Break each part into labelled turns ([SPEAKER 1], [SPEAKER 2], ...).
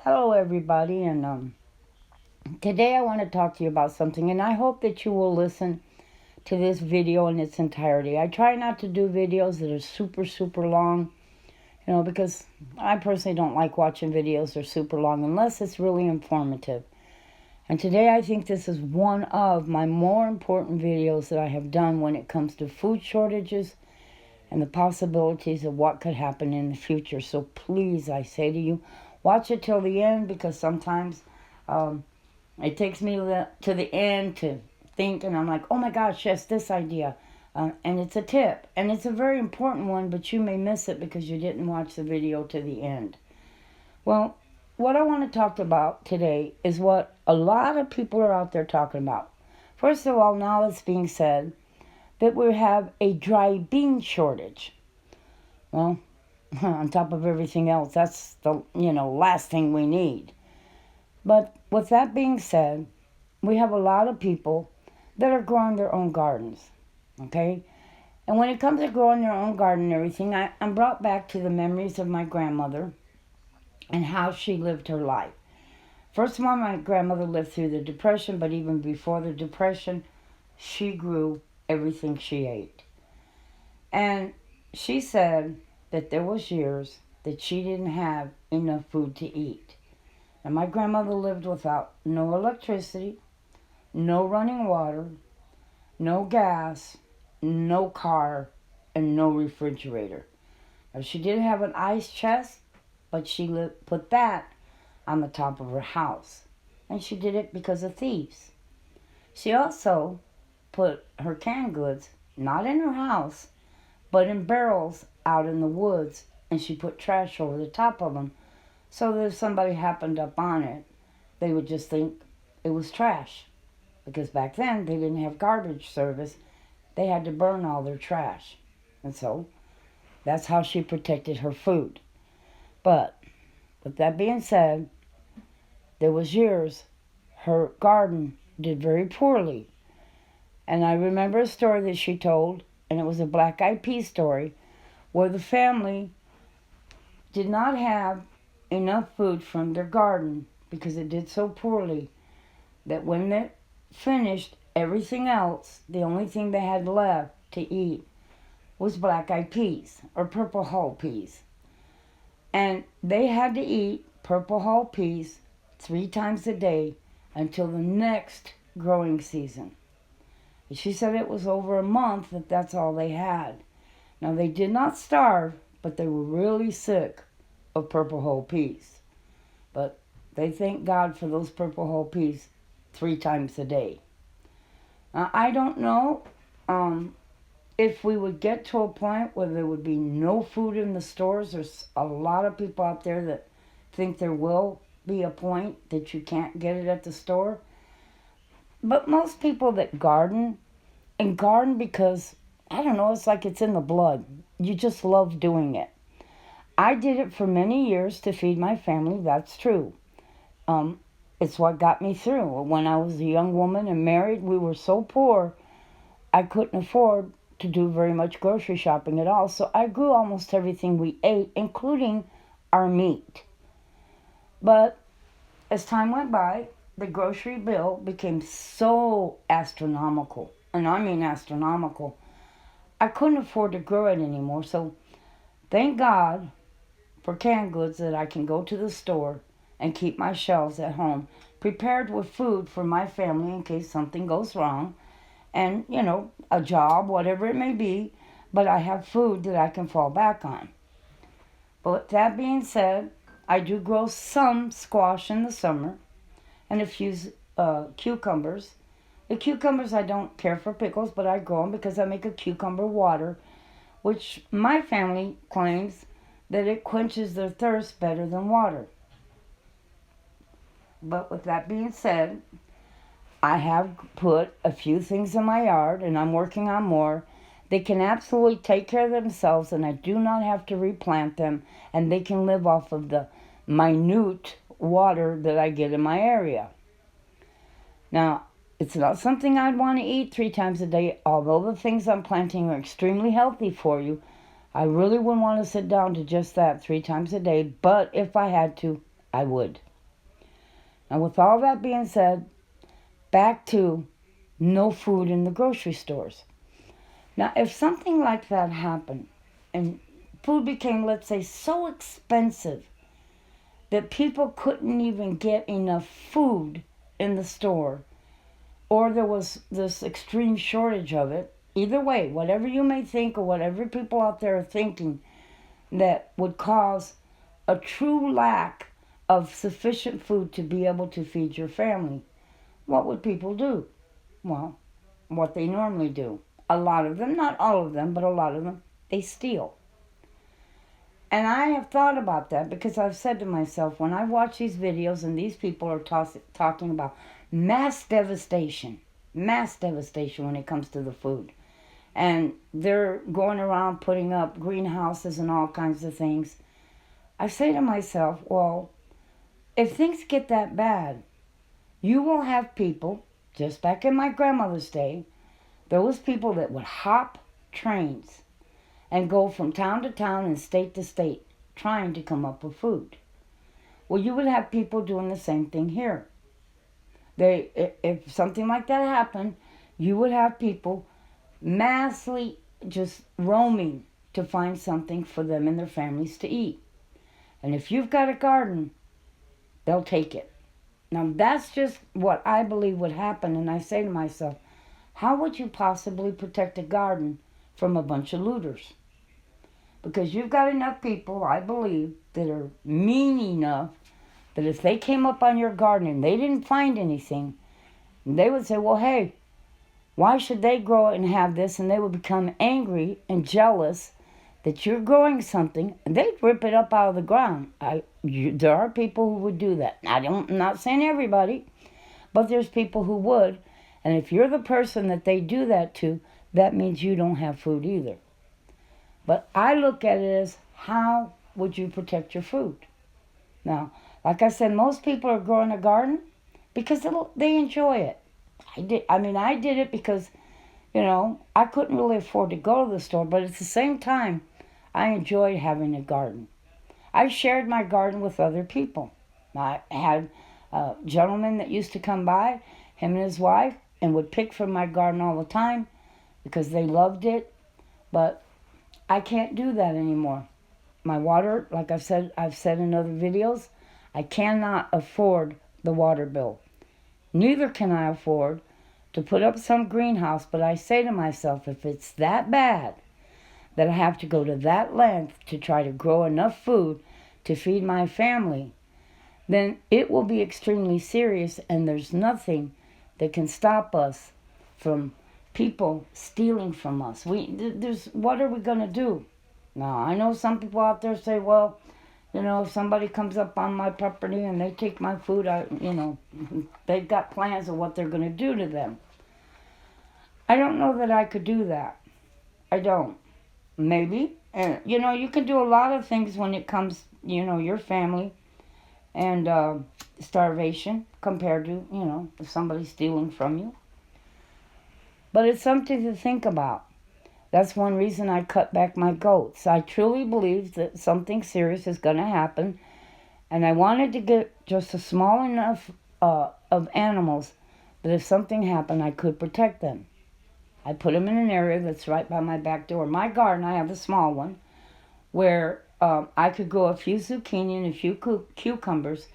[SPEAKER 1] Hello, everybody, and today I want to talk to you about something, and I hope that you will listen to this video in its entirety. I try not to do videos that are super, super long, because I personally don't like watching videos that are super long unless it's really informative. And today I think this is one of my more important videos that I have done when it comes to food shortages and the possibilities of what could happen in the future. So please, I say to you, watch it till the end, because sometimes it takes me to the end to think, and I'm like, oh my gosh, yes, this idea. And it's a tip, and it's a very important one, but you may miss it because you didn't watch the video to the end. Well, what I want to talk about today is what a lot of people are out there talking about. First of all, now it's being said that we have a dry bean shortage. Well, on top of everything else, that's the last thing we need. But with that being said, we have a lot of people that are growing their own gardens, okay? And when it comes to growing their own garden and everything, I'm brought back to the memories of my grandmother and how she lived her life. First of all, my grandmother lived through the Depression, but even before the Depression, she grew everything she ate. And she said that there was years that she didn't have enough food to eat. And my grandmother lived without no electricity, no running water, no gas, no car, and no refrigerator. Now, she did have an ice chest, but she put that on the top of her house. And she did it because of thieves. She also put her canned goods, not in her house, but in barrels out in the woods, and she put trash over the top of them, so that if somebody happened up on it, they would just think it was trash. Because back then, they didn't have garbage service. They had to burn all their trash. And so, that's how she protected her food. But, with that being said, there was years her garden did very poorly. And I remember a story that she told, and it was a Black Eyed Peas story, where the family did not have enough food from their garden because it did so poorly that when they finished everything else, the only thing they had left to eat was Black Eyed Peas or Purple Hull peas. And they had to eat Purple Hull peas 3 times a day until the next growing season. She said it was over a month that that's all they had. Now, they did not starve, but they were really sick of Purple Hull peas. But they thank God for those Purple Hull peas 3 times a day. Now, I don't know if we would get to a point where there would be no food in the stores. There's a lot of people out there that think there will be a point that you can't get it at the store. But most people that garden, and garden because, I don't know, it's like it's in the blood. You just love doing it. I did it for many years to feed my family, that's true. It's what got me through. When I was a young woman and married, we were so poor, I couldn't afford to do very much grocery shopping at all. So I grew almost everything we ate, including our meat. But as time went by, the grocery bill became so astronomical, and I mean astronomical. I couldn't afford to grow it anymore, so thank God for canned goods that I can go to the store and keep my shelves at home prepared with food for my family in case something goes wrong, and, a job, whatever it may be, but I have food that I can fall back on. But with that being said, I do grow some squash in the summer and a few cucumbers. The cucumbers, I don't care for pickles, but I grow them because I make a cucumber water, which my family claims that it quenches their thirst better than water. But with that being said, I have put a few things in my yard, and I'm working on more. They can absolutely take care of themselves, and I do not have to replant them, and they can live off of the minute water that I get in my area. Now, it's not something I'd want to eat 3 times a day, although the things I'm planting are extremely healthy for you. I really wouldn't want to sit down to just that 3 times a day, but if I had to, I would. Now, with all that being said, back to no food in the grocery stores. Now, if something like that happened and food became, let's say, so expensive that people couldn't even get enough food in the store, or there was this extreme shortage of it, either way, whatever you may think or whatever people out there are thinking that would cause a true lack of sufficient food to be able to feed your family, what would people do? Well, what they normally do. A lot of them, not all of them, but a lot of them, they steal. And I have thought about that because I've said to myself, when I watch these videos and these people are talking about mass devastation when it comes to the food. And they're going around putting up greenhouses and all kinds of things. I say to myself, well, if things get that bad, you will have people, just back in my grandmother's day, those people that would hop trains and go from town to town and state to state trying to come up with food. Well, you would have people doing the same thing here. If something like that happened, you would have people massively just roaming to find something for them and their families to eat. And if you've got a garden, they'll take it. Now, that's just what I believe would happen. And I say to myself, how would you possibly protect a garden from a bunch of looters? Because you've got enough people, I believe, that are mean enough that if they came up on your garden and they didn't find anything, they would say, well, hey, why should they grow it and have this? And they would become angry and jealous that you're growing something, and they'd rip it up out of the ground. There are people who would do that. I'm not saying everybody, but there's people who would. And if you're the person that they do that to, that means you don't have food either. But I look at it as, how would you protect your food? Now, like I said, most people are growing a garden because they enjoy it. I did it because, I couldn't really afford to go to the store, but at the same time, I enjoyed having a garden. I shared my garden with other people. I had a gentleman that used to come by, him and his wife, and would pick from my garden all the time because they loved it. But I can't do that anymore. My water, like I've said in other videos, I cannot afford the water bill. Neither can I afford to put up some greenhouse, but I say to myself, if it's that bad that I have to go to that length to try to grow enough food to feed my family, then it will be extremely serious, and there's nothing that can stop us from people stealing from us. What are we going to do? Now, I know some people out there say, well, if somebody comes up on my property and they take my food, they've got plans of what they're going to do to them. I don't know that I could do that. I don't. Maybe. You can do a lot of things when it comes, your family and starvation compared to, if somebody's stealing from you. But it's something to think about. That's one reason I cut back my goats. I truly believe that something serious is going to happen. And I wanted to get just a small enough of animals that if something happened, I could protect them. I put them in an area that's right by my back door. My garden, I have a small one, where I could grow a few zucchini and a few cucumbers,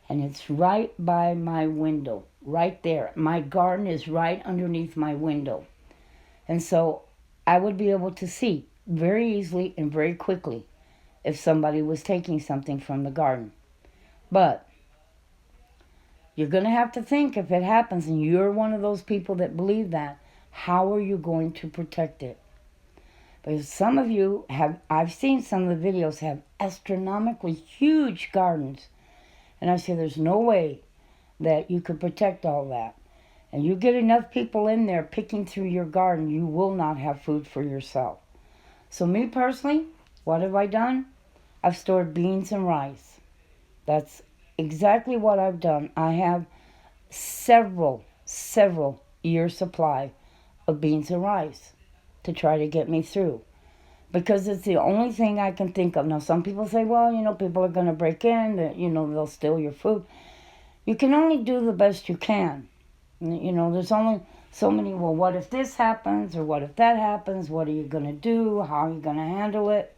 [SPEAKER 1] and it's right by my window, right there. My garden is right underneath my window. And so I would be able to see very easily and very quickly if somebody was taking something from the garden. But you're going to have to think, if it happens and you're one of those people that believe that, how are you going to protect it? Because some of you I've seen some of the videos, have astronomically huge gardens. And I say there's no way that you could protect all that. And you get enough people in there picking through your garden, you will not have food for yourself. So me personally, what have I done? I've stored beans and rice. That's exactly what I've done. I have several year supply of beans and rice to try to get me through, because it's the only thing I can think of. Now, some people say, well, people are going to break in, that, they'll steal your food. you can only do the best you can. You know, there's only so many, well, what if this happens or what if that happens? What are you going to do? How are you going to handle it?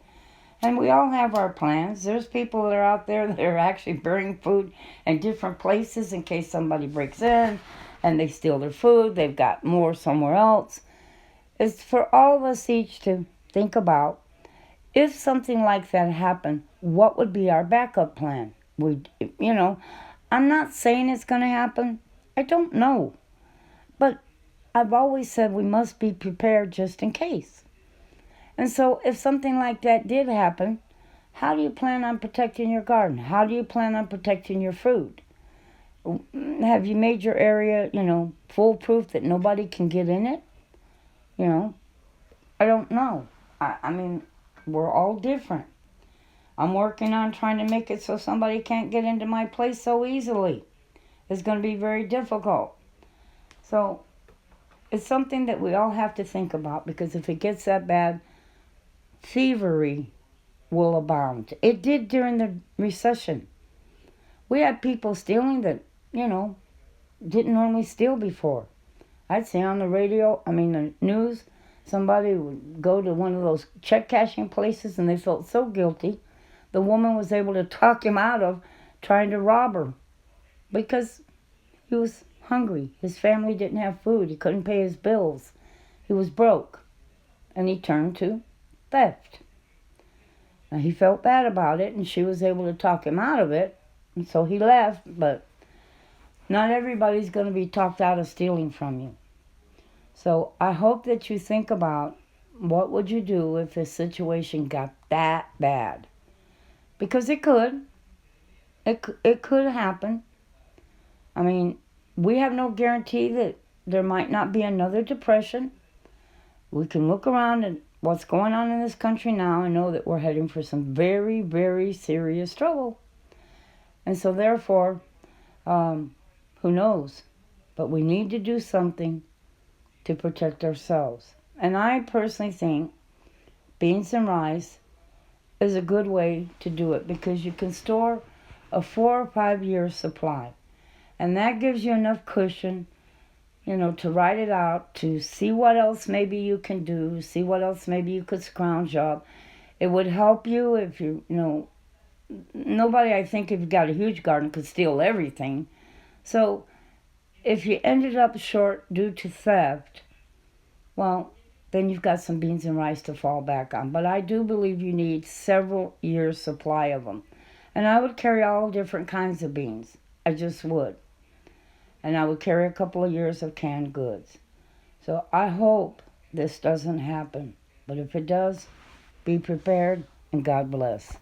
[SPEAKER 1] And we all have our plans. There's people that are out there that are actually burying food in different places in case somebody breaks in and they steal their food. They've got more somewhere else. It's for all of us each to think about, if something like that happened, what would be our backup plan? You know, I'm not saying it's going to happen. I don't know. But I've always said we must be prepared just in case. And so if something like that did happen, how do you plan on protecting your garden? How do you plan on protecting your food? Have you made your area, foolproof that nobody can get in it? I don't know. I mean, we're all different. I'm working on trying to make it so somebody can't get into my place so easily. It's going to be very difficult. So it's something that we all have to think about, because if it gets that bad, thievery will abound. It did during the recession. We had people stealing that, didn't normally steal before. I'd see on the news, somebody would go to one of those check cashing places and they felt so guilty. The woman was able to talk him out of trying to rob her because he was hungry. His family didn't have food. He couldn't pay his bills. He was broke. And he turned to theft. Now, he felt bad about it, and she was able to talk him out of it. And so he left, but not everybody's going to be talked out of stealing from you. So I hope that you think about, what would you do if a situation got that bad? Because it could. It could happen. I mean, we have no guarantee that there might not be another depression. We can look around at what's going on in this country now and know that we're heading for some very, very serious trouble. And so therefore, who knows? But we need to do something to protect ourselves. And I personally think beans and rice is a good way to do it, because you can store a 4 or 5 year supply. And that gives you enough cushion, to write it out, to see what else maybe you can do, see what else maybe you could scrounge up. It would help you if nobody, I think, if you've got a huge garden, could steal everything. So if you ended up short due to theft, well, then you've got some beans and rice to fall back on. But I do believe you need several years' supply of them. And I would carry all different kinds of beans. I just would. And I would carry a couple of years of canned goods. So I hope this doesn't happen. But if it does, be prepared, and God bless.